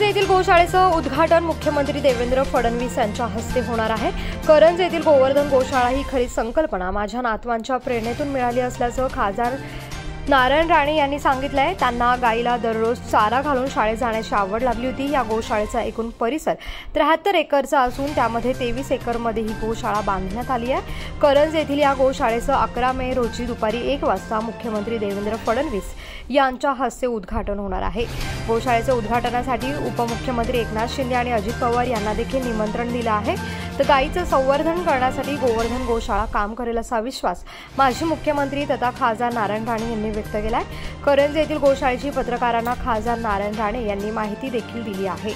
करंज येथील गोशाळेचं उद्घाटन मुख्यमंत्री देवेंद्र फडणवीस यांच्या हस्ते होणार आहे। करंज येथील गोवर्धन गोशाळा ही खरी संकल्पना माझ्या नातवांच्या प्रेरणेतून मिळाली असल्याचं खासदार नारायण राणे यांनी सांगितलंय। त्यांना गाईला दररोज चारा घालून शाळेत जाण्याची आवड लागली होती। या गोशाळेचा एकूण परिसर 73 एकरचा असून त्यामध्ये 23 एकरमध्ये ही गोशाळा बांधण्यात आली आहे। करंज येथील या गोशाळेचं 11 मे रोजी दुपारी 1 वाजता मुख्यमंत्री देवेंद्र फडणवीस यांच्या हस्ते उद्घाटन होणार आहे। गोशाळेच्या उद्घाटनासाठी उपमुख्यमंत्री एकनाथ शिंदे आणि अजित पवार यांना देखील निमंत्रण दिलं आहे। तर गाईचं संवर्धन करण्यासाठी गोवर्धन गोशाळा काम करेल असा विश्वास माजी मुख्यमंत्री तथा खासदार नारायण राणे यांनी व्यक्त केलाय। करंज येथील गोशाळेची पत्रकारांना खासदार नारायण राणे यांनी माहिती देखील दिली आहे।